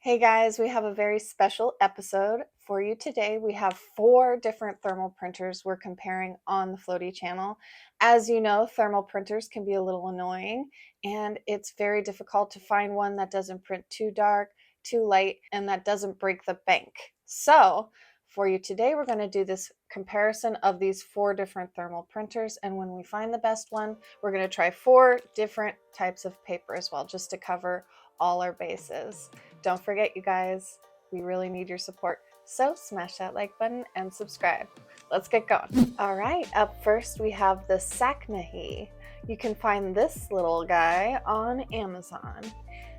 Hey guys, we have a very special episode for you today. We have 4 different thermal printers we're comparing on the Floaty channel. As you know, thermal printers can be a little annoying, and it's very difficult to find one that doesn't print too dark, too light, and that doesn't break the bank. So for you today, we're going to do this comparison of these 4 different thermal printers, and when we find the best one, we're going to try 4 different types of paper as well, just to cover all our bases. Don't forget, you guys, we really need your support. So smash that like button and subscribe. Let's get going. All right, up first we have the Sacnahe. You can find this little guy on Amazon.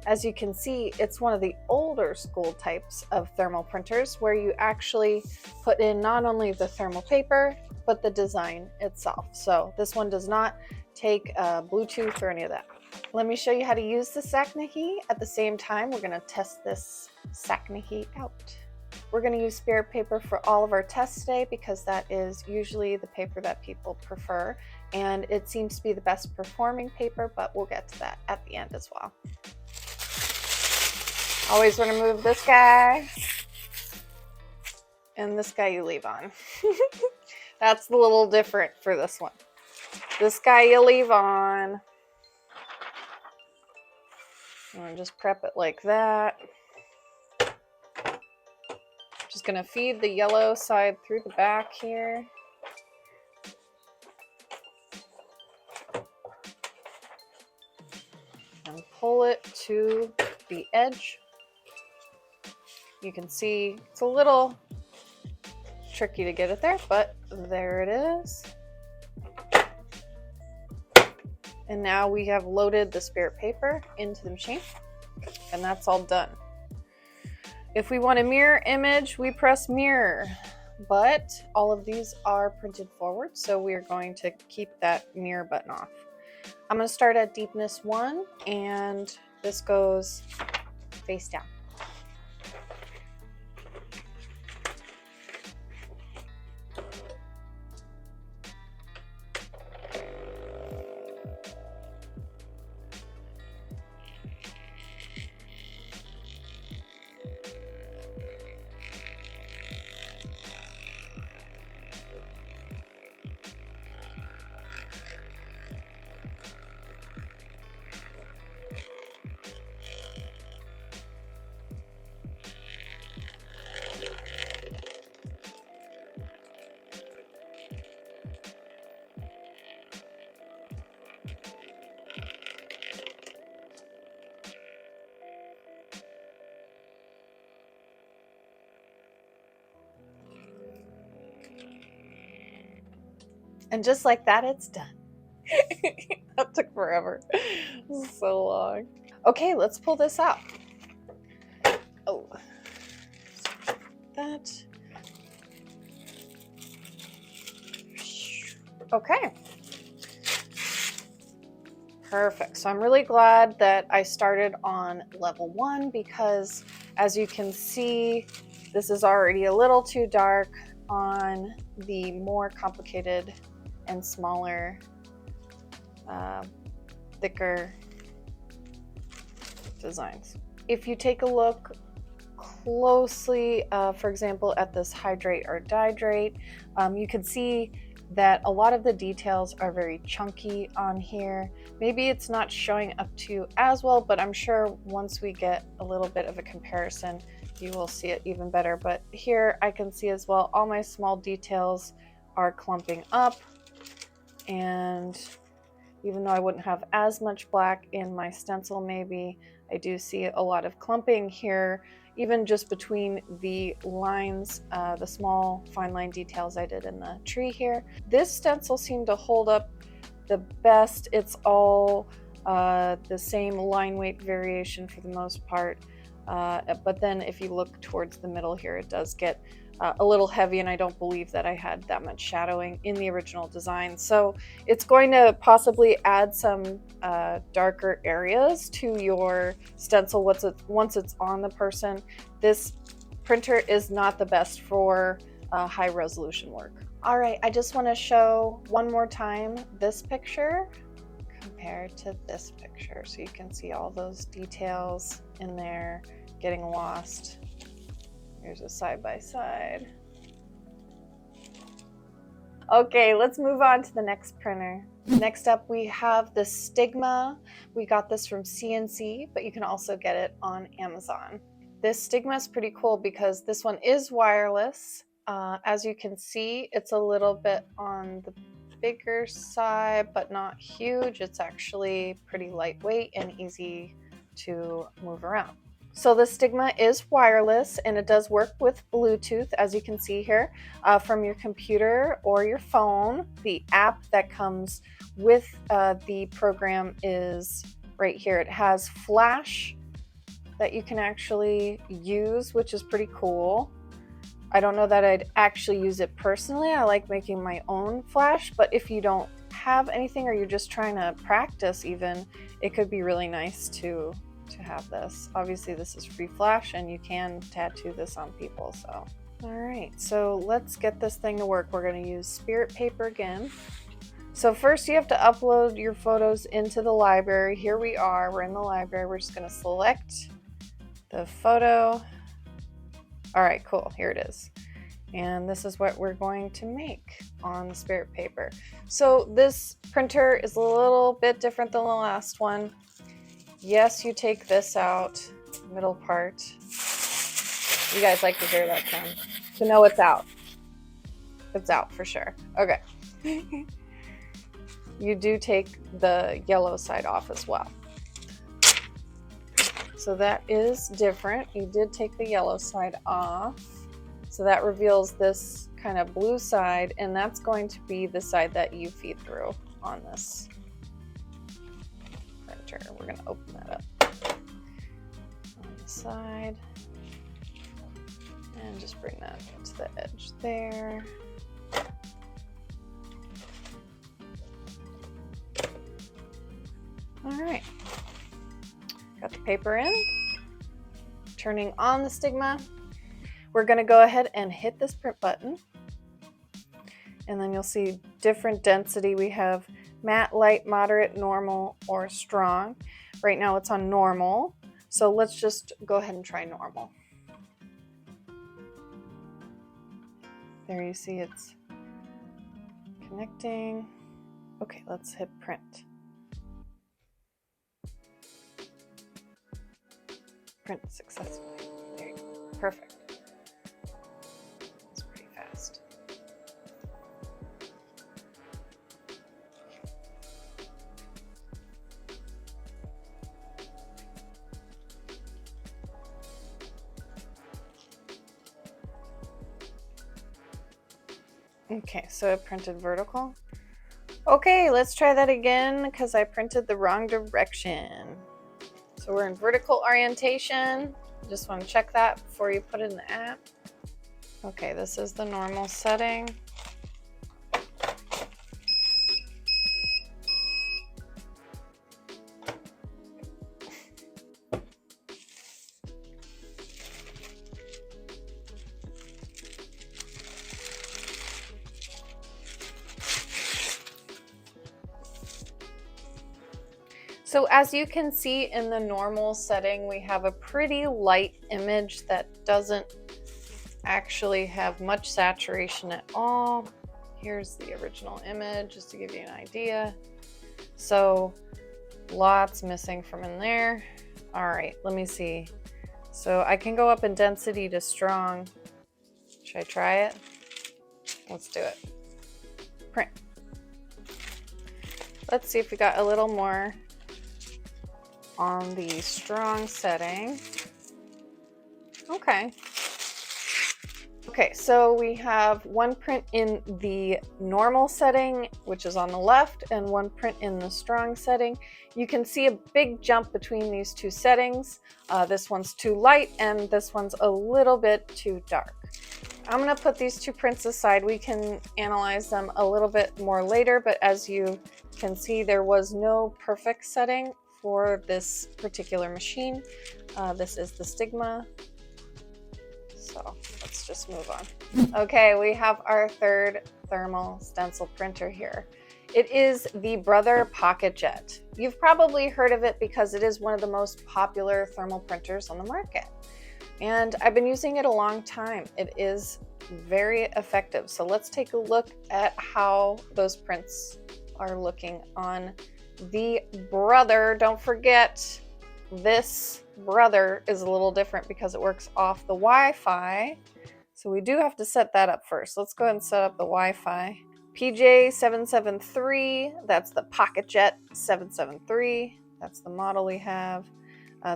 As you can see, it's one of the older school types of thermal printers where you actually put in not only the thermal paper, but the design itself. So this one does not take Bluetooth or any of that. Let me show you how to use the Sacnahe. At the same time, we're going to test this Sacnahe out. We're going to use Spirit paper for all of our tests today because that is usually the paper that people prefer, and it seems to be the best performing paper, but we'll get to that at the end as well. Always want to move this guy, and this guy you leave on. That's a little different for this one. This guy you leave on. And just prep it like that. Just gonna feed the yellow side through the back here. And pull it to the edge. You can see it's a little tricky to get it there, but there it is. And now we have loaded the Spirit paper into the machine, and that's all done. If we want a mirror image, we press mirror, but all of these are printed forward, so we are going to keep that mirror button off. I'm going to start at deepness 1, and this goes face down. And just like that, it's done. That took forever. So long. Okay, let's pull this out. Oh, that. Okay. Perfect. So I'm really glad that I started on level 1 because, as you can see, this is already a little too dark on the more complicated and smaller, thicker designs. If you take a look closely, for example, at this hydrate or dihydrate, you can see that a lot of the details are very chunky on here. Maybe it's not showing up to you as well, but I'm sure once we get a little bit of a comparison, you will see it even better. But here I can see as well, all my small details are clumping up, and even though I wouldn't have as much black in my stencil, maybe I do see a lot of clumping here, even just between the lines, the small fine line details I did in the tree here. This stencil seemed to hold up the best. It's all the same line weight variation for the most part, but then if you look towards the middle here, it does get a little heavy, and I don't believe that I had that much shadowing in the original design. So it's going to possibly add some darker areas to your stencil once it's on the person. This printer is not the best for high resolution work. All right, I just want to show one more time this picture compared to this picture, so you can see all those details in there getting lost. Here's a side-by-side. Okay, let's move on to the next printer. Next up, we have the Stigma. We got this from CNC, but you can also get it on Amazon. This Stigma is pretty cool because this one is wireless. As you can see, it's a little bit on the bigger side, but not huge. It's actually pretty lightweight and easy to move around. So the Stigma is wireless and it does work with Bluetooth, as you can see here, from your computer or your phone. The app that comes with the program is right here. It has flash that you can actually use, which is pretty cool. I don't know that I'd actually use it personally. I like making my own flash, but if you don't have anything or you're just trying to practice even, it could be really nice to have this. Obviously this is free flash and you can tattoo this on people. So all right, so let's get this thing to work. We're going to use spirit paper again. So first you have to upload your photos into the library. Here we are, we're in the library. We're just going to select the photo. All right, cool, here it is. And this is what we're going to make on the spirit paper. So this printer is a little bit different than the last one. Yes, you take this out, middle part. You guys like to hear that sound. To know it's out. It's out for sure. Okay. You do take the yellow side off as well. So that is different. You did take the yellow side off. So that reveals this kind of blue side, and that's going to be the side that you feed through on this printer. We're going to open that up on the side and just bring that to the edge there. All right, got the paper in, turning on the Stigma. We're going to go ahead and hit this print button, and then you'll see different density. We have matte, light, moderate, normal, or strong. Right now it's on normal, so let's just go ahead and try normal. There you see it's connecting. Okay, let's hit print. Print successfully. There you go. Perfect. It's pretty fast. Okay, so it printed vertical. Okay, let's try that again because I printed the wrong direction. So we're in vertical orientation. Just want to check that before you put it in the app. Okay, this is the normal setting. So as you can see in the normal setting, we have a pretty light image that doesn't actually have much saturation at all. Here's the original image, just to give you an idea. So lots missing from in there. All right, let me see. So I can go up in density to strong. Should I try it? Let's do it. Print. Let's see if we got a little more on the strong setting. Okay. Okay, so we have one print in the normal setting, which is on the left, and one print in the strong setting. You can see a big jump between these two settings. This one's too light and this one's a little bit too dark. I'm gonna put these two prints aside. We can analyze them a little bit more later, but as you can see, there was no perfect setting for this particular machine. This is the Stigma. So let's just move on. Okay, we have our third thermal stencil printer here. It is the Brother Pocket Jet. You've probably heard of it because it is one of the most popular thermal printers on the market. And I've been using it a long time. It is very effective. So let's take a look at how those prints are looking on the Brother. Don't forget, this Brother is a little different because it works off the Wi-Fi. So we do have to set that up first. Let's go ahead and set up the Wi-Fi. PJ773, that's the PocketJet 773. That's the model we have.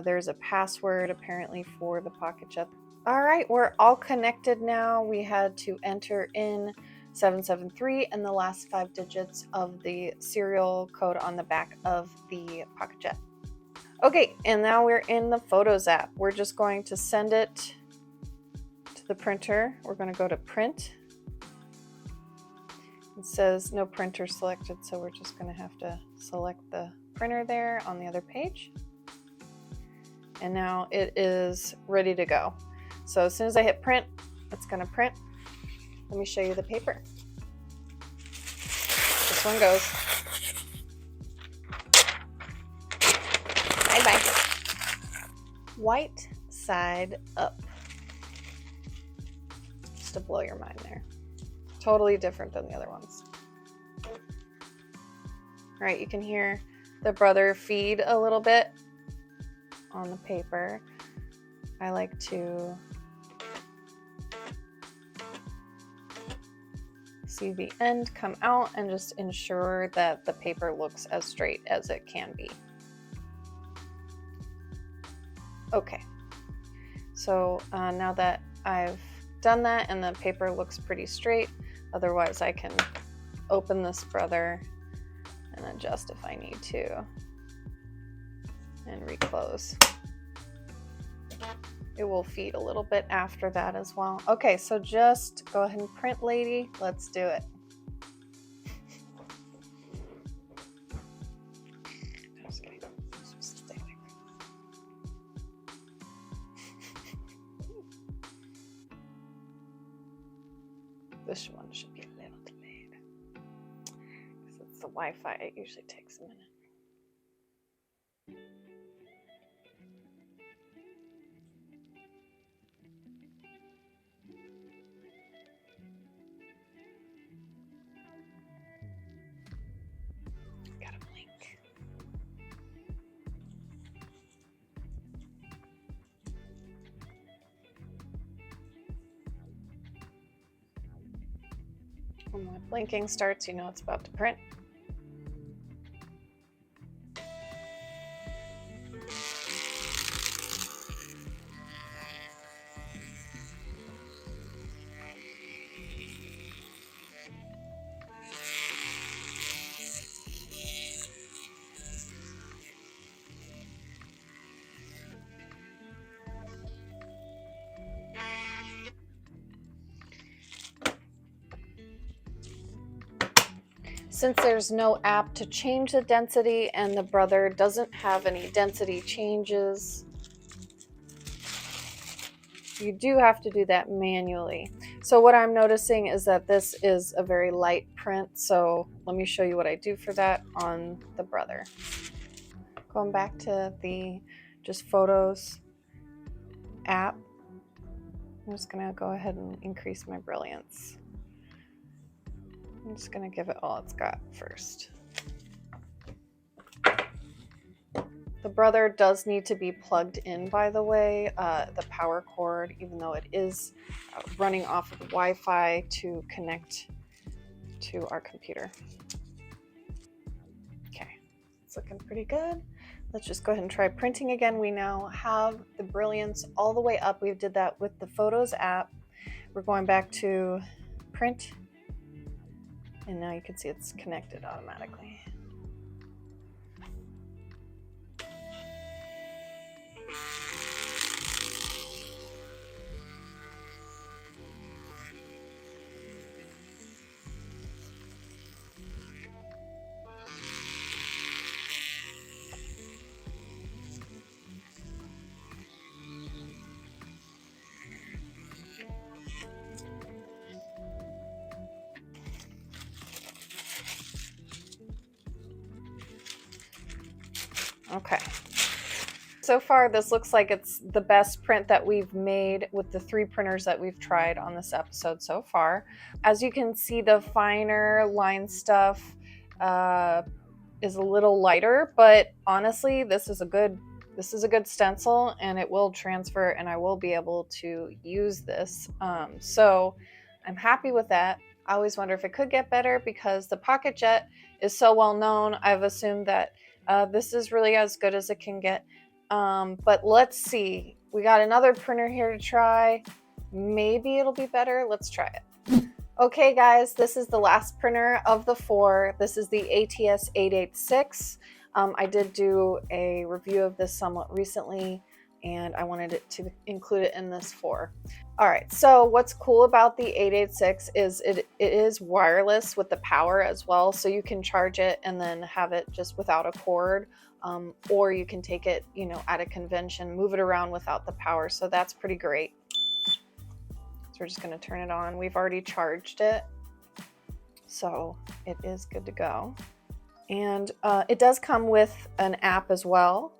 There's a password apparently for the PocketJet. All right, we're all connected now. We had to enter in 773 and the last 5 digits of the serial code on the back of the PocketJet. Okay, and now we're in the Photos app. We're just going to send it to the printer. We're going to go to Print. It says no printer selected, so we're just going to have to select the printer there on the other page. And now it is ready to go. So as soon as I hit print, it's going to print. Let me show you the paper. This one goes. Bye-bye. White side up. Just to blow your mind there. Totally different than the other ones. All right, you can hear the Brother feed a little bit on the paper. I like to see the end come out and just ensure that the paper looks as straight as it can be. Okay, so now that I've done that and the paper looks pretty straight, otherwise I can open this Brother and adjust if I need to and reclose. It will feed a little bit after that as well. Okay, so just go ahead and print, lady. Let's do it. Just kidding. Just stay there. This one should be a little delayed. Because it's the Wi-Fi, it usually takes a minute. Gotta blink. When my blinking starts, you know it's about to print. Since there's no app to change the density and the Brother doesn't have any density changes, you do have to do that manually. So what I'm noticing is that this is a very light print. So let me show you what I do for that on the Brother. Going back to the just Photos app, I'm just gonna go ahead and increase my brilliance. I'm just gonna give it all it's got first. The Brother does need to be plugged in, by the way, the power cord, even though it is running off of the Wi-Fi to connect to our computer. Okay, it's looking pretty good. Let's just go ahead and try printing again. We now have the brilliance all the way up. We did that with the Photos app. We're going back to print. And now you can see it's connected automatically. Okay, So far, this looks like it's the best print that we've made with the 3 printers that we've tried on this episode so far. As you can see, the finer line stuff is a little lighter, but honestly, this is a good stencil, and it will transfer, and I will be able to use this. So I'm happy with that. I always wonder if it could get better because the Pocket Jet is so well known. I've assumed that this is really as good as it can get. But let's see. We got another printer here to try. Maybe it'll be better. Let's try it. Okay, guys, this is the last printer of the 4. This is the ATS886. I did do a review of this somewhat recently, and I wanted it to include it in this 4. All right, so what's cool about the 886 is it is wireless with the power as well, so you can charge it and then have it just without a cord, or you can take it, you know, at a convention, move it around without the power, so that's pretty great. So we're just going to turn it on. We've already charged it, so it is good to go. And it does come with an app as well.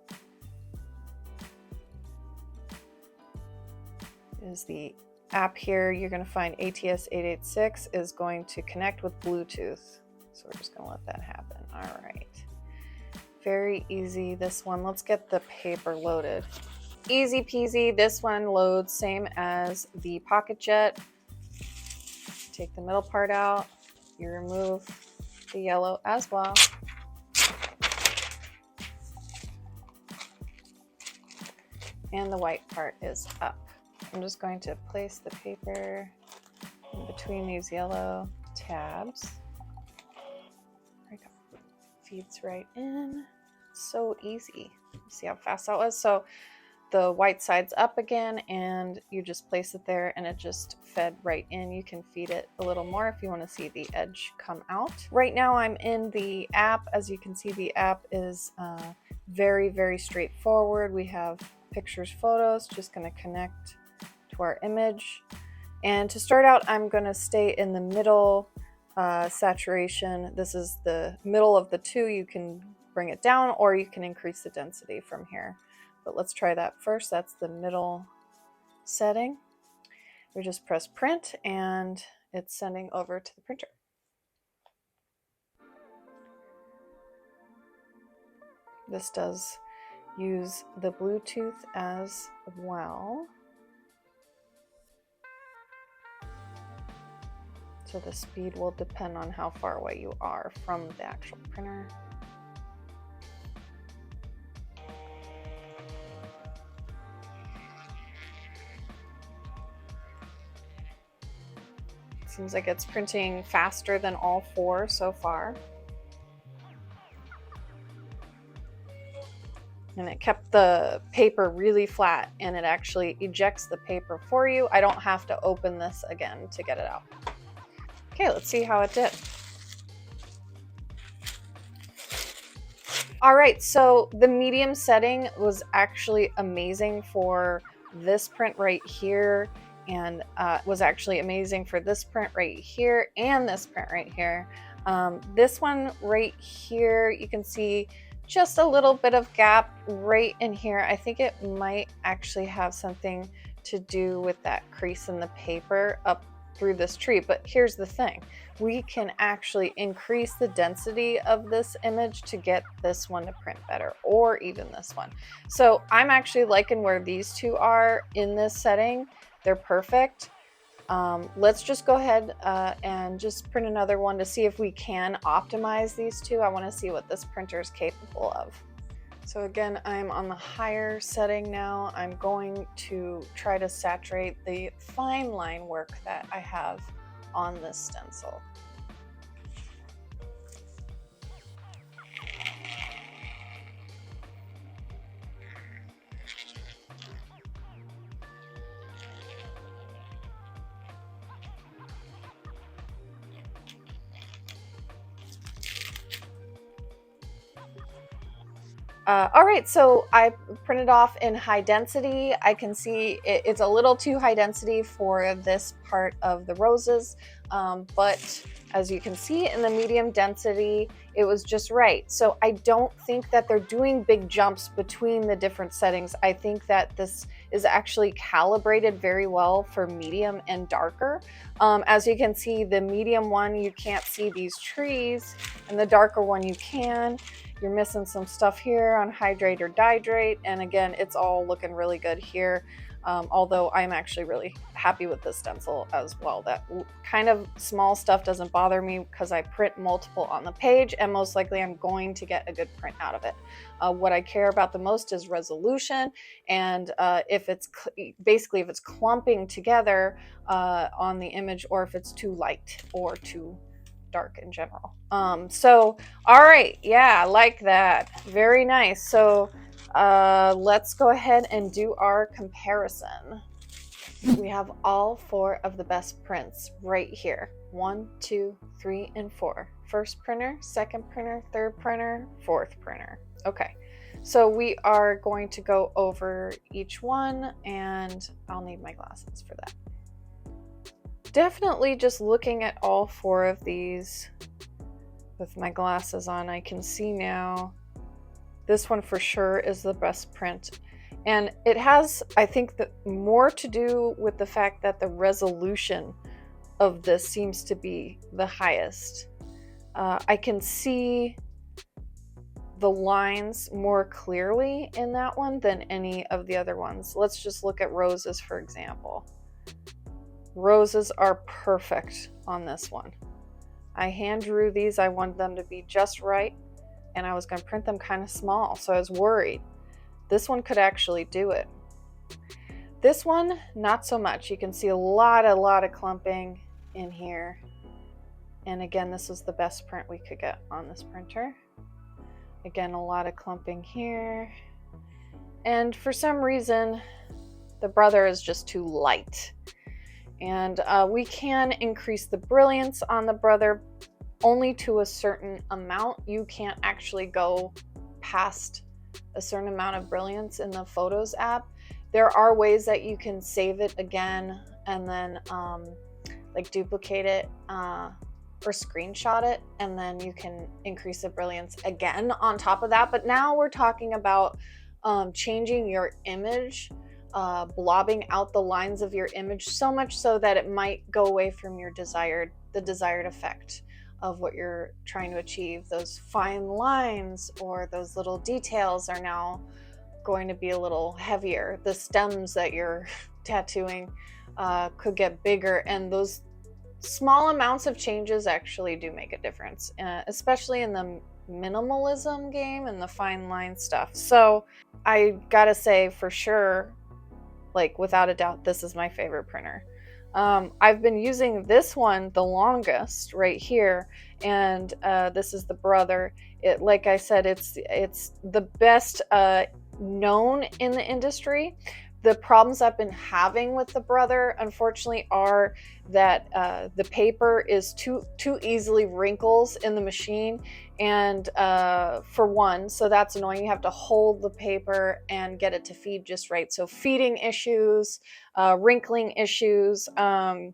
Is the app here. You're going to find ATS886 is going to connect with Bluetooth. So we're just going to let that happen. All right. Very easy, this one. Let's get the paper loaded. Easy peasy. This one loads same as the Pocket Jet. Take the middle part out. You remove the yellow as well. And the white part is up. I'm just going to place the paper in between these yellow tabs. There we go. Feeds right in. So easy. See how fast that was? So the white side's up again, and you just place it there, and it just fed right in. You can feed it a little more if you want to see the edge come out. Right now I'm in the app. As you can see, the app is very, very straightforward. We have pictures, photos, just going to connect to our image. And to start out, I'm going to stay in the middle saturation. This is the middle of the 2. You can bring it down, or you can increase the density from here. But let's try that first. That's the middle setting. We just press print, and it's sending over to the printer. This does use the Bluetooth as well. So the speed will depend on how far away you are from the actual printer. Seems like it's printing faster than all 4 so far. And it kept the paper really flat, and it actually ejects the paper for you. I don't have to open this again to get it out. Okay, let's see how it did. All right, so the medium setting was actually amazing for this print right here, and was actually amazing for this print right here and this print right here. This one right here, you can see just a little bit of gap right in here. I think it might actually have something to do with that crease in the paper up through this tree. But here's the thing, we can actually increase the density of this image to get this one to print better, or even this one. So I'm actually liking where these 2 are in this setting. They're perfect. Let's just go ahead and just print another one to see if we can optimize these 2. I want to see what this printer is capable of. So again, I'm on the higher setting now. I'm going to try to saturate the fine line work that I have on this stencil. All right, so I printed off in high density. I can see it's a little too high density for this part of the roses, but as you can see in the medium density, it was just right. So I don't think that they're doing big jumps between the different settings. I think that this is actually calibrated very well for medium and darker. As you can see, the medium one, you can't see these trees, and the darker one you can. You're missing some stuff here on hydrate or dihydrate, and again, it's all looking really good here. Although I'm actually really happy with this stencil as well. That kind of small stuff doesn't bother me because I print multiple on the page, and most likely I'm going to get a good print out of it. What I care about the most is resolution, and if it's basically if it's clumping together on the image, or if it's too light or too dark in general. So all right, yeah, I like that. Very nice. So let's go ahead and do our comparison. We have all 4 of the best prints right here. 1, 2, 3, and 4. First printer, second printer, third printer, fourth printer. Okay, so we are going to go over each one, and I'll need my glasses for that. Definitely just looking at all 4 of these with my glasses on, I can see now this one for sure is the best print. And it has, I think, more to do with the fact that the resolution of this seems to be the highest. I can see the lines more clearly in that one than any of the other ones. Let's just look at roses, for example. Roses are perfect on this one. I hand drew these. I wanted them to be just right, and I was going to print them kind of small, so I was worried. This one could actually do it. This one, not so much. You can see a lot of clumping in here. And again, this was the best print we could get on this printer. Again, a lot of clumping here. And for some reason, the brother is just too light. And we can increase the brilliance on the brother only to a certain amount. You can't actually go past a certain amount of brilliance in the Photos app. There are ways that you can save it again and then like duplicate it or screenshot it, and then you can increase the brilliance again on top of that. But now we're talking about changing your image, blobbing out the lines of your image so much so that it might go away from your desired effect of what you're trying to achieve. Those fine lines or those little details are now going to be a little heavier. The stems that you're tattooing could get bigger, and those small amounts of changes actually do make a difference, especially in the minimalism game and the fine line stuff. So I gotta say, for sure, like without a doubt, this is my favorite printer. I've been using this one the longest right here, and this is the brother. Like I said, it's the best known in the industry. The problems I've been having with the brother, unfortunately, are that the paper is too easily wrinkles in the machine, and for one, so that's annoying. You have to hold the paper and get it to feed just right. So feeding issues, wrinkling issues, and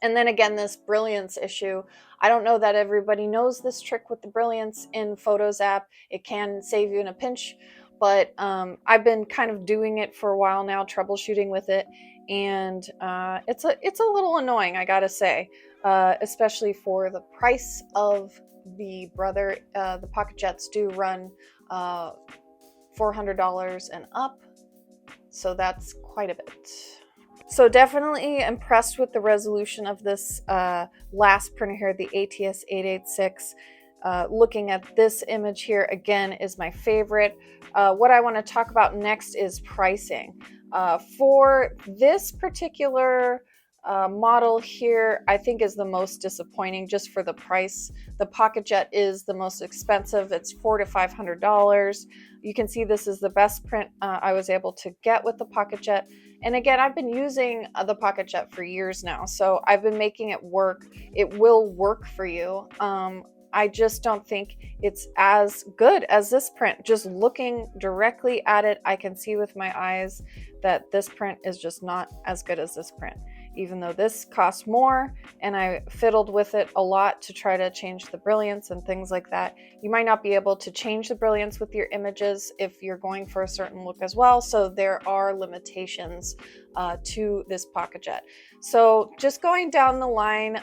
then again, this brilliance issue. I don't know that everybody knows this trick with the brilliance in Photos app. It can save you in a pinch, but I've been kind of doing it for a while now, troubleshooting with it, and it's a little annoying, I gotta say, especially for the price of the brother. The Pocket Jets do run $400 and up, so that's quite a bit. So definitely impressed with the resolution of this last printer here, the ATS886. Looking at this image here again is my favorite. What I want to talk about next is pricing. For this particular model here, I think is the most disappointing just for the price. The Pocket Jet is the most expensive. It's $400 to $500. You can see this is the best print I was able to get with the Pocket Jet. And again, I've been using the Pocket Jet for years now, so I've been making it work. It will work for you. I just don't think it's as good as this print. Just looking directly at it, I can see with my eyes that this print is just not as good as this print. Even though this costs more and I fiddled with it a lot to try to change the brilliance and things like that. You might not be able to change the brilliance with your images if you're going for a certain look as well. So there are limitations to this Pocket Jet. So just going down the line,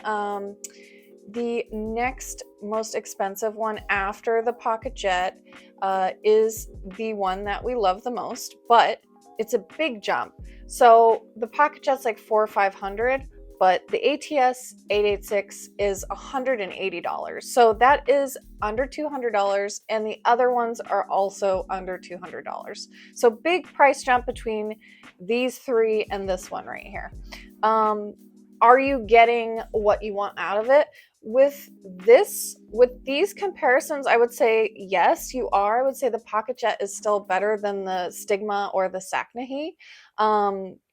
the next most expensive one after the Pocket Jet is the one that we love the most, but it's a big jump. So the Pocket Jet's like $400 or $500, but the ATS886 is $180. So that is under $200, and the other ones are also under $200. So big price jump between these three and this one right here. Are you getting what you want out of it? With these comparisons, I would say yes, you are. I would say the Pocket Jet is still better than the Stigma or the Sacnahe.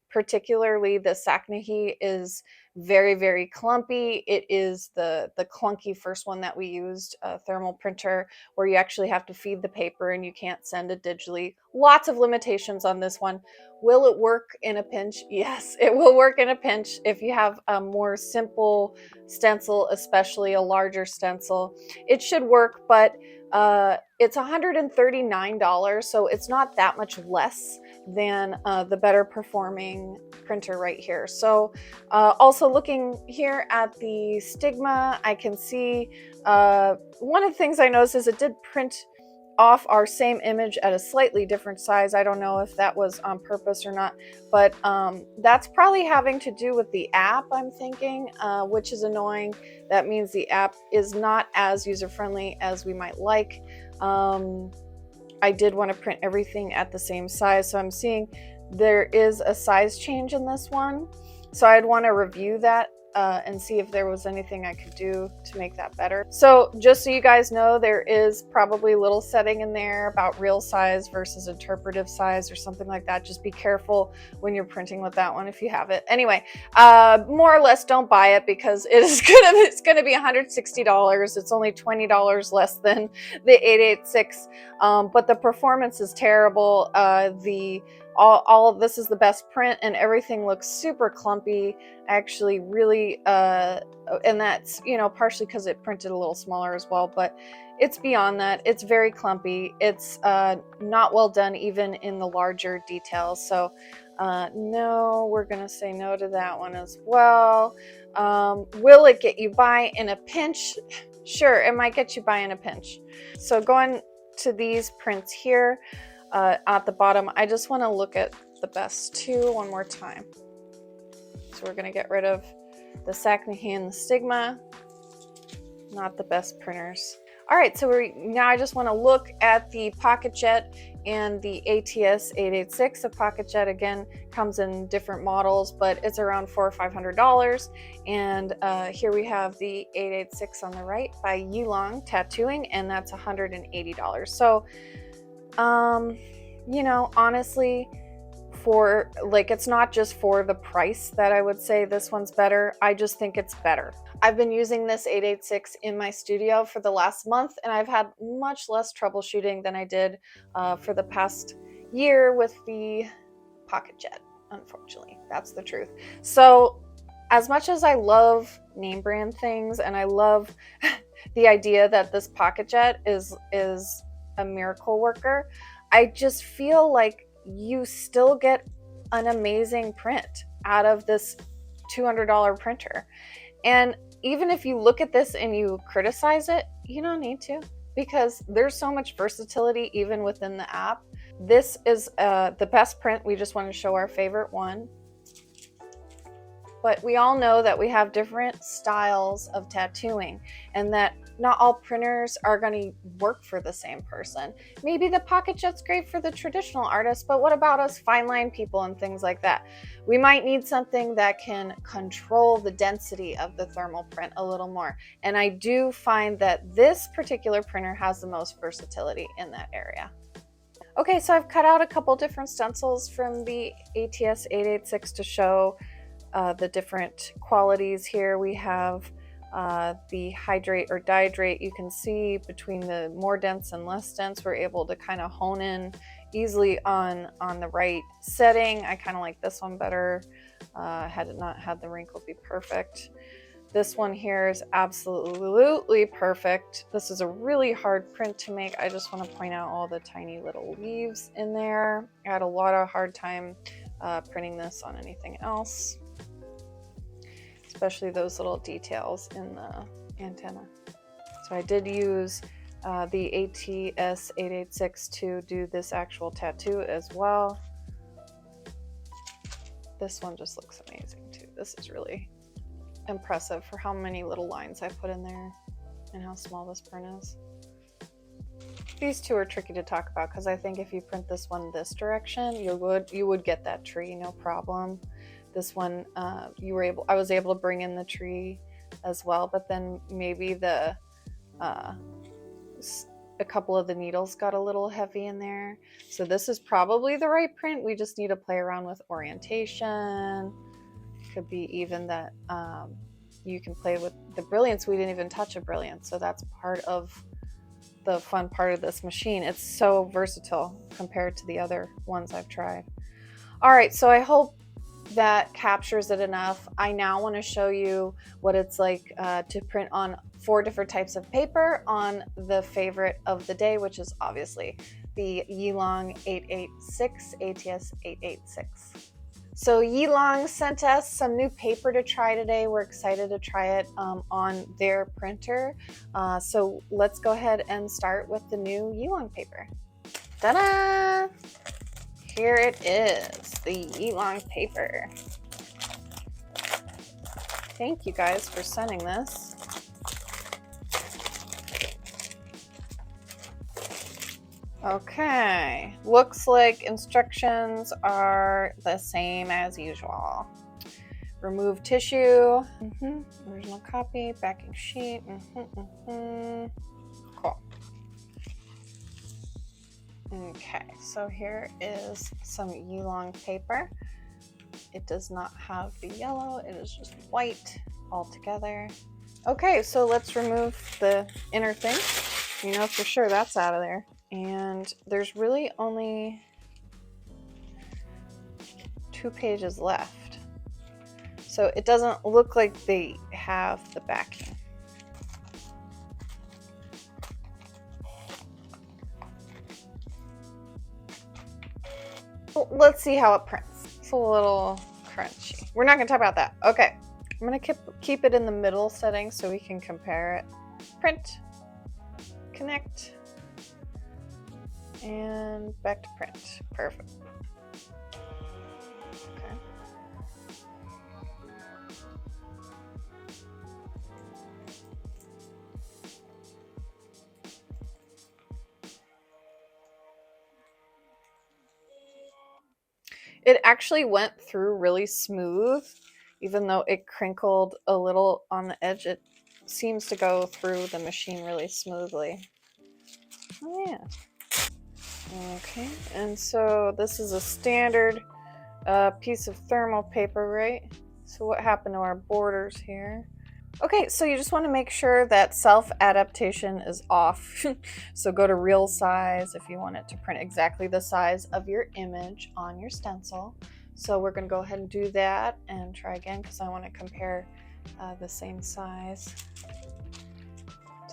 Particularly the Sacnahe is very, very clumpy. It is the clunky first one that we used, a thermal printer, where you actually have to feed the paper and you can't send it digitally. Lots of limitations on this one. Will it work in a pinch? Yes, it will work in a pinch if you have a more simple stencil, especially a larger stencil. It should work, but it's $139, so it's not that much less than the better performing printer right here. So also looking here at the Stigma, I can see one of the things I noticed is it did print off our same image at a slightly different size. I don't know if that was on purpose or not, but that's probably having to do with the app, I'm thinking, which is annoying. That means the app is not as user-friendly as we might like. I did want to print everything at the same size, so I'm seeing there is a size change in this one. So I'd want to review that and see if there was anything I could do to make that better. So just so you guys know, there is probably a little setting in there about real size versus interpretive size or something like that. Just be careful when you're printing with that one if you have it. Anyway, more or less don't buy it because it's gonna be $160. It's only $20 less than the 886, but the performance is terrible. All of this is the best print and everything looks super clumpy, actually really, and that's, you know, partially because it printed a little smaller as well, but it's beyond that. It's very clumpy. It's not well done even in the larger details. So no, we're gonna say no to that one as well. Will it get you by in a pinch? Sure, it might get you by in a pinch. So going to these prints here, at the bottom, I just want to look at the best two one more time. So we're going to get rid of the Sacnahe and the Stigma, not the best printers. All right, so now I just want to look at the Pocket Jet and the ATS886. The Pocket Jet, again, comes in different models, but it's around $400 or $500. And here we have the 886 on the right by Yilong Tattooing, and that's $180. So you know, honestly, for like, it's not just for the price that I would say this one's better. I just think it's better. I've been using this 886 in my studio for the last month, and I've had much less troubleshooting than I did for the past year with the Pocket Jet, unfortunately. That's the truth. So as much as I love name brand things, and I love the idea that this Pocket Jet is a miracle worker, I just feel like you still get an amazing print out of this $200 printer. And even if you look at this and you criticize it, you don't need to, because there's so much versatility even within the app. This is the best print. We just want to show our favorite one. But we all know that we have different styles of tattooing, and that not all printers are going to work for the same person. Maybe the Pocket Jet's great for the traditional artist, but what about us fine line people and things like that? We might need something that can control the density of the thermal print a little more. And I do find that this particular printer has the most versatility in that area. Okay, so I've cut out a couple different stencils from the ATS886 to show the different qualities here. We have the hydrate or dihydrate, you can see between the more dense and less dense, we're able to kind of hone in easily on the right setting. I kind of like this one better. Had it not had the wrinkle, be perfect. This one here is absolutely perfect. This is a really hard print to make. I just want to point out all the tiny little leaves in there. I had a lot of hard time printing this on anything else, especially those little details in the antenna. So I did use the ATS886 to do this actual tattoo as well. This one just looks amazing too. This is really impressive for how many little lines I put in there and how small this print is. These two are tricky to talk about because I think if you print this one this direction, you would get that tree, no problem. This one, I was able to bring in the tree as well, but then maybe the a couple of the needles got a little heavy in there. So this is probably the right print. We just need to play around with orientation. Could be even that you can play with the brilliance. We didn't even touch a brilliance, so that's part of the fun part of this machine. It's so versatile compared to the other ones I've tried. All right, so I hope that captures it enough. I now want to show you what it's like to print on 4 different types of paper on the favorite of the day, which is obviously the Yilong ATS886. So Yilong sent us some new paper to try today. We're excited to try it on their printer. So let's go ahead and start with the new Yilong paper. Ta-da! Here it is, the Yilong paper. Thank you guys for sending this. Okay, looks like instructions are the same as usual. Remove tissue, original copy, backing sheet, cool. Okay, so here is some Yilong paper. It does not have the yellow, it is just white altogether. Okay, so let's remove the inner thing. You know for sure that's out of there. And there's really only 2 pages left. So it doesn't look like they have the backing. Well, let's see how it prints. It's a little crunchy. We're not going to talk about that. Okay, I'm going to keep it in the middle setting so we can compare it. Print, connect, and back to print. Perfect. Okay. It actually went through really smooth, even though it crinkled a little on the edge. It seems to go through the machine really smoothly. Oh yeah. Okay, and so this is a standard piece of thermal paper, right? So what happened to our borders here? Okay, so you just want to make sure that self-adaptation is off. So go to real size if you want it to print exactly the size of your image on your stencil. So we're going to go ahead and do that and try again because I want to compare the same size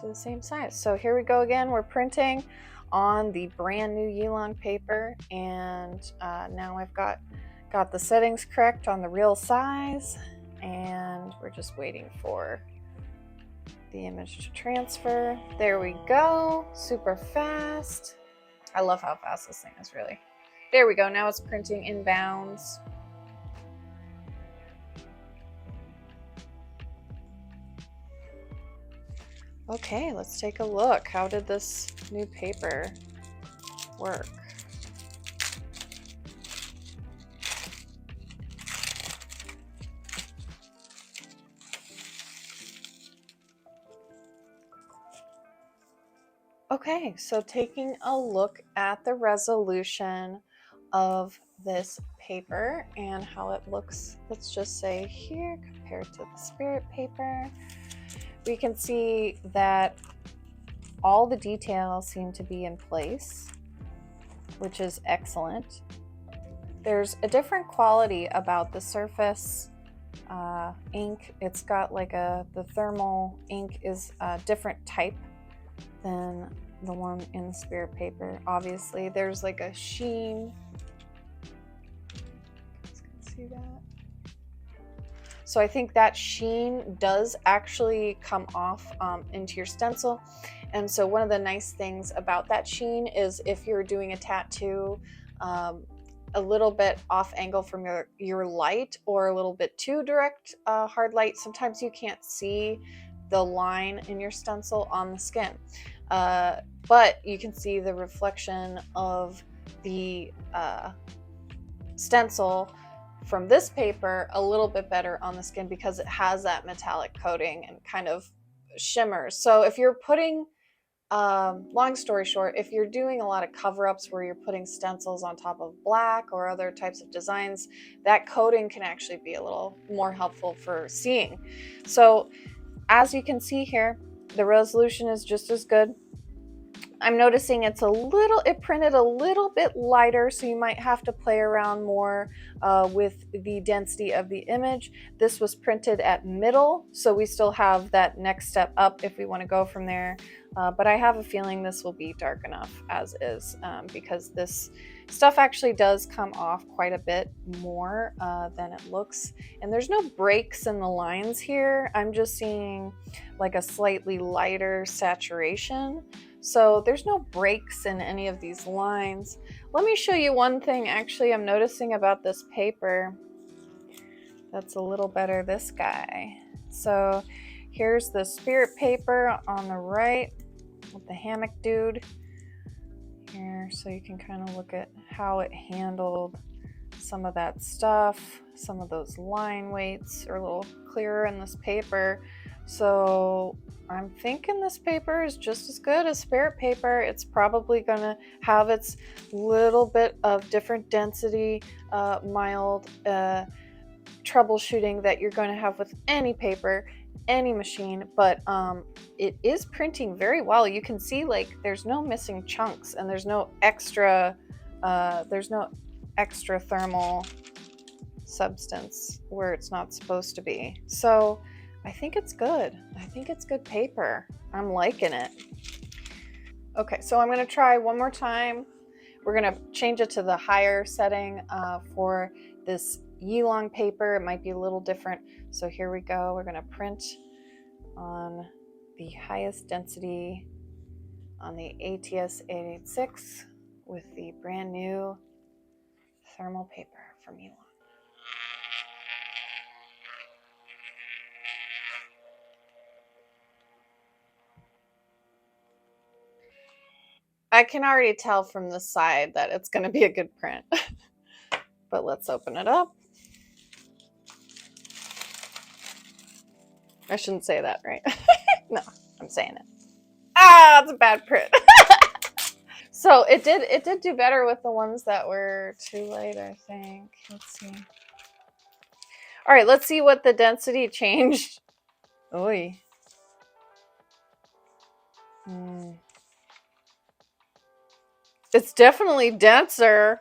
to the same size. So here we go again. We're printing on the brand new Yilong paper, and now I've got the settings correct on the real size, and we're just waiting for the image to transfer. There we go. Super fast. I love how fast this thing is, really. There we go. Now it's printing inbounds. Okay, let's take a look. How did this new paper work? Okay, so taking a look at the resolution of this paper and how it looks, let's just say here, compared to the spirit paper. We can see that all the details seem to be in place, which is excellent. There's a different quality about the surface ink. It's got like the thermal ink is a different type than the one in the spirit paper. Obviously, there's like a sheen. You guys can see that. So I think that sheen does actually come off into your stencil. And so one of the nice things about that sheen is if you're doing a tattoo a little bit off angle from your light or a little bit too direct hard light, sometimes you can't see the line in your stencil on the skin. But you can see the reflection of the stencil from this paper a little bit better on the skin because it has that metallic coating and kind of shimmers. So if you're putting, long story short, if you're doing a lot of cover-ups where you're putting stencils on top of black or other types of designs, that coating can actually be a little more helpful for seeing. So as you can see here, the resolution is just as good. I'm noticing it printed a little bit lighter, so you might have to play around more with the density of the image. This was printed at middle, so we still have that next step up if we want to go from there. But I have a feeling this will be dark enough as is, because this stuff actually does come off quite a bit more than it looks. And there's no breaks in the lines here. I'm just seeing like a slightly lighter saturation. So there's no breaks in any of these lines. Let me show you one thing actually I'm noticing about this paper that's a little better, this guy. So here's the spirit paper on the right with the hammock dude here. So you can kind of look at how it handled some of that stuff. Some of those line weights are a little clearer in this paper. So I'm thinking this paper is just as good as spirit paper. It's probably gonna have its little bit of different density, mild troubleshooting that you're going to have with any paper, any machine, but it is printing very well. You can see like there's no missing chunks and there's no extra thermal substance where it's not supposed to be. So I think it's good. I think it's good paper. I'm liking it. Okay, so I'm going to try one more time. We're going to change it to the higher setting for this Yilong paper. It might be a little different. So here we go. We're going to print on the highest density on the ATS886 with the brand new thermal paper from Yilong. I can already tell from the side that it's going to be a good print. But let's open it up. I shouldn't say that, right? No, I'm saying it. Ah, it's a bad print. So it did do better with the ones that were too light, I think. Let's see. All right, let's see what the density changed. Oy. It's definitely denser.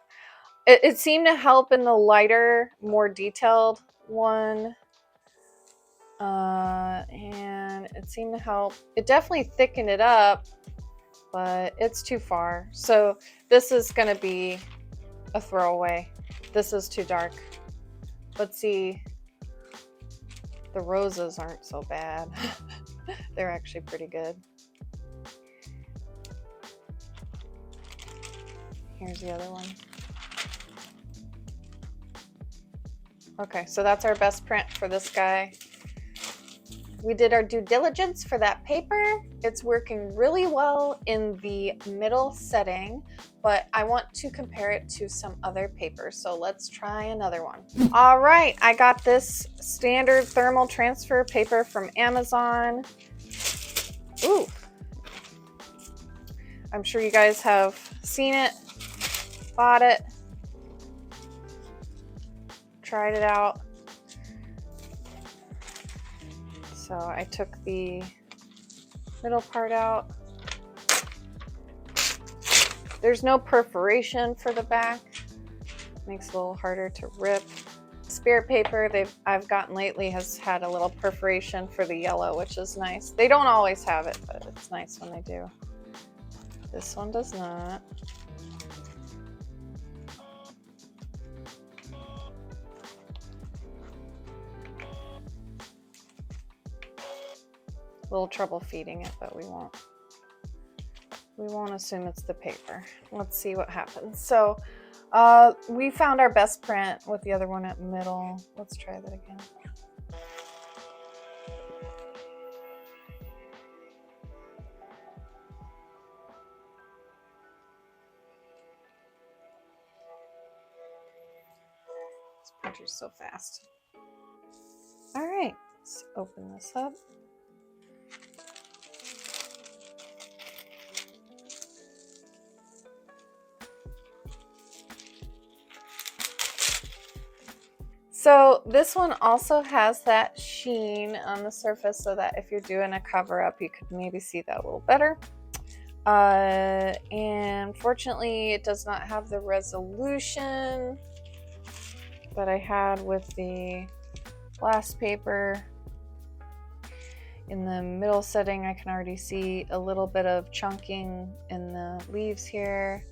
It seemed to help in the lighter, more detailed one. And it seemed to help. It definitely thickened it up, but it's too far. So this is going to be a throwaway. This is too dark. Let's see. The roses aren't so bad. They're actually pretty good. Here's the other one. Okay, so that's our best print for this guy. We did our due diligence for that paper. It's working really well in the middle setting, but I want to compare it to some other papers. So let's try another one. All right, I got this standard thermal transfer paper from Amazon. Ooh. I'm sure you guys have seen it, bought it. tried it out. So I took the middle part out. There's no perforation for the back. Makes it a little harder to rip. Spirit paper I've gotten lately has had a little perforation for the yellow, which is nice. They don't always have it, but it's nice when they do. This one does not. A little trouble feeding it, but we won't assume it's the paper. Let's see what happens. So we found our best print with the other one at middle. Let's try that again. This printer's so fast. All right, let's open this up. So this one also has that sheen on the surface so that if you're doing a cover up, you could maybe see that a little better. And fortunately, it does not have the resolution that I had with the last paper. In the middle setting, I can already see a little bit of chunking in the leaves here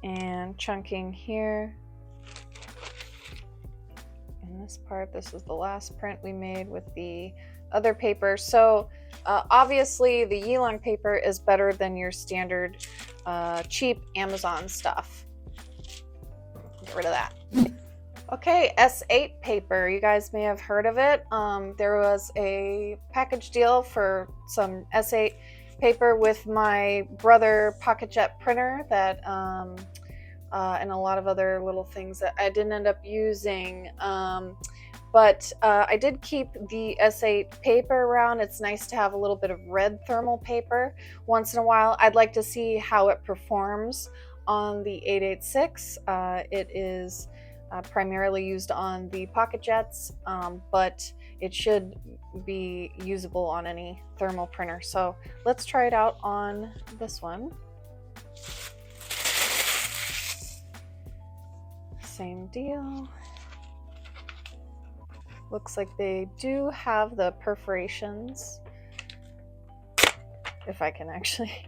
and chunking here. This part, this is the last print we made with the other paper. So obviously the Yilong paper is better than your standard cheap Amazon stuff. Get rid of that. Okay, S8 paper. You guys may have heard of it. There was a package deal for some S8 paper with my brother Pocket Jet printer that and a lot of other little things that I didn't end up using. But I did keep the S8 paper around. It's nice to have a little bit of red thermal paper once in a while. I'd like to see how it performs on the 886. It is primarily used on the Pocket Jets, but it should be usable on any thermal printer. So let's try it out on this one. Same deal. Looks like they do have the perforations, if I can actually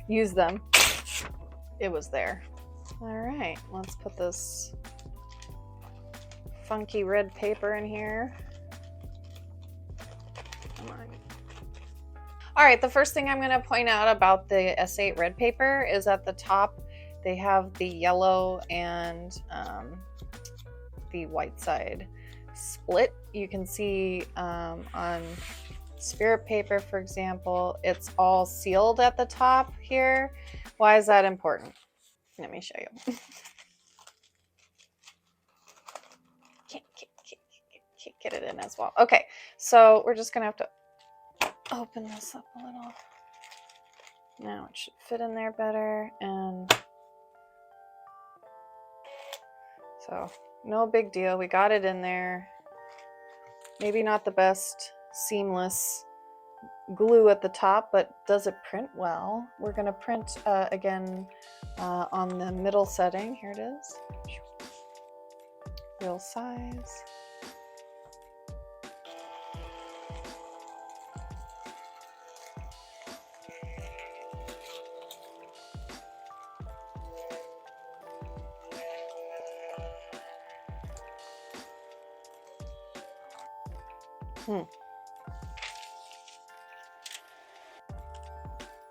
use them. It was there. All right, let's put this funky red paper in here. Come on. All right, the first thing I'm going to point out about the S8 red paper is at the top they have the yellow and the white side split. You can see on Spirit paper, for example, it's all sealed at the top here. Why is that important? Let me show you. Can't get it in as well. Okay, so we're just gonna have to open this up a little. Now it should fit in there better, and so no big deal. We got it in there. Maybe not the best seamless glue at the top, but does it print well? We're going to print again on the middle setting. Here it is. Real size.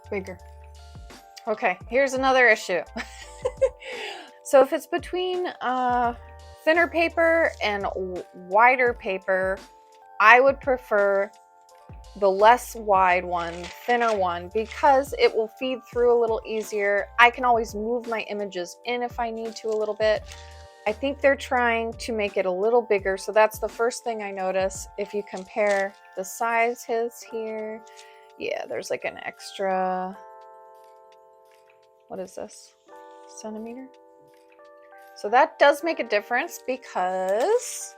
Bigger. Okay, here's another issue. So if it's between thinner paper and wider paper, I would prefer the less wide one, thinner one, because it will feed through a little easier. I can always move my images in if I need to a little bit. I think they're trying to make it a little bigger, so that's the first thing I notice. If you compare the sizes here, yeah, there's like an extra, what is this, centimeter? So that does make a difference because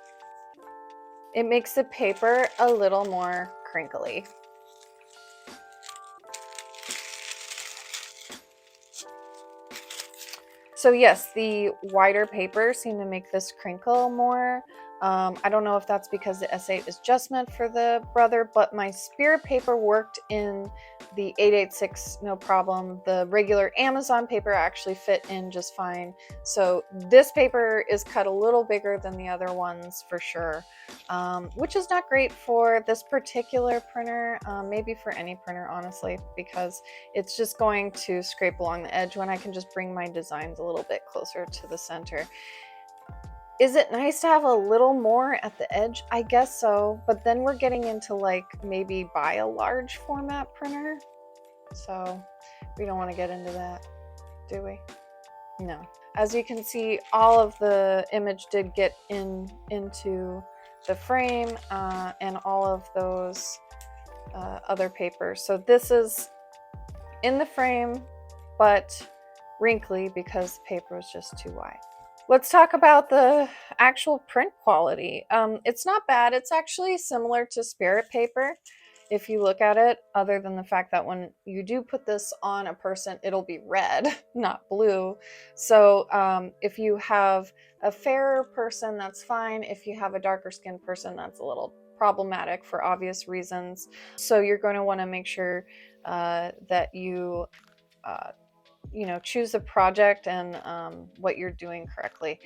it makes the paper a little more crinkly. So yes, the wider papers seem to make this crinkle more. I don't know if that's because the S8 is just meant for the brother, but my spirit paper worked in the 886 no problem. The regular Amazon paper actually fit in just fine. So this paper is cut a little bigger than the other ones for sure, which is not great for this particular printer, maybe for any printer honestly, because it's just going to scrape along the edge when I can just bring my designs a little bit closer to the center. Is it nice to have a little more at the edge? I guess so, but then we're getting into like maybe buy a large format printer. So we don't want to get into that, do we? No. As you can see, all of the image did get into the frame and all of those other papers. So this is in the frame, but wrinkly because the paper was just too wide. Let's talk about the actual print quality. It's not bad. It's actually similar to spirit paper if you look at it, other than the fact that when you do put this on a person, it'll be red, not blue. So if you have a fairer person, that's fine. If you have a darker skinned person, that's a little problematic for obvious reasons. So you're going to want to make sure that you choose a project and what you're doing correctly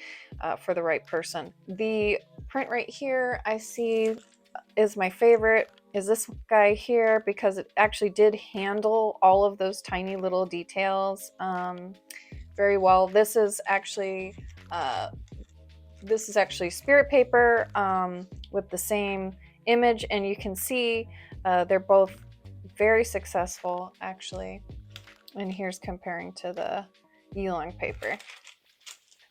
for the right person. The print right here I see is my favorite, is this guy here, because it actually did handle all of those tiny little details very well. This is actually spirit paper with the same image, and you can see they're both very successful actually. And here's comparing to the Yilong paper.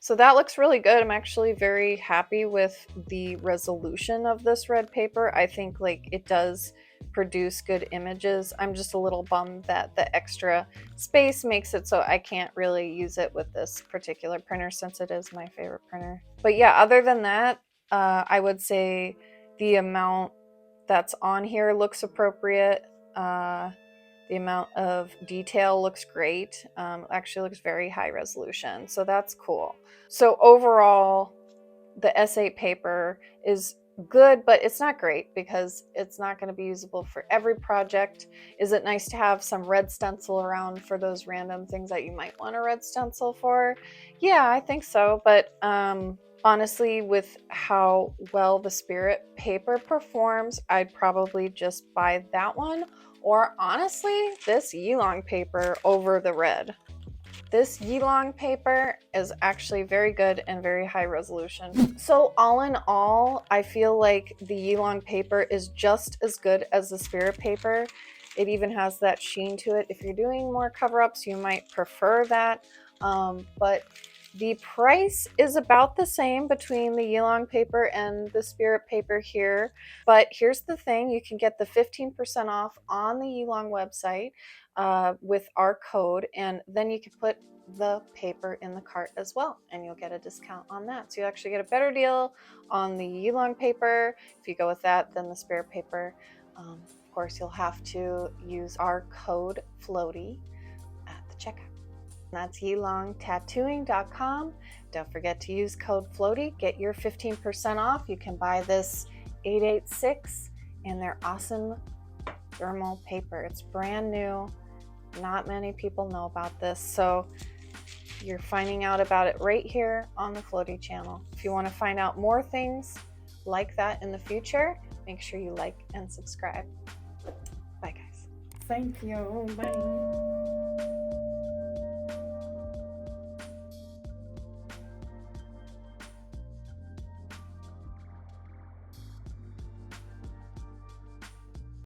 So that looks really good. I'm actually very happy with the resolution of this red paper. I think like it does produce good images. I'm just a little bummed that the extra space makes it so I can't really use it with this particular printer since it is my favorite printer. But yeah, other than that, I would say the amount that's on here looks appropriate. The amount of detail looks great. Actually looks very high resolution, so that's cool. So overall, the S8 paper is good, but it's not great because it's not going to be usable for every project. Is it nice to have some red stencil around for those random things that you might want a red stencil for? Yeah, I think so, but honestly, with how well the spirit paper performs, I'd probably just buy that one, or honestly, this Yilong paper over the red. This Yilong paper is actually very good and very high resolution. So all in all, I feel like the Yilong paper is just as good as the spirit paper. It even has that sheen to it. If you're doing more cover-ups, you might prefer that. But the price is about the same between the Yilong paper and the spirit paper here. But here's the thing, you can get the 15% off on the Yilong website with our code, and then you can put the paper in the cart as well, and you'll get a discount on that. So you actually get a better deal on the Yilong paper if you go with that than the spirit paper. Of course, you'll have to use our code FLOATY at the checkout. That's YilongTattooing.com. Don't forget to use code FLOATY. Get your 15% off. You can buy this 886 and their awesome thermal paper. It's brand new. Not many people know about this, so you're finding out about it right here on the Floaty channel. If you want to find out more things like that in the future, make sure you like and subscribe. Bye guys. Thank you. Bye.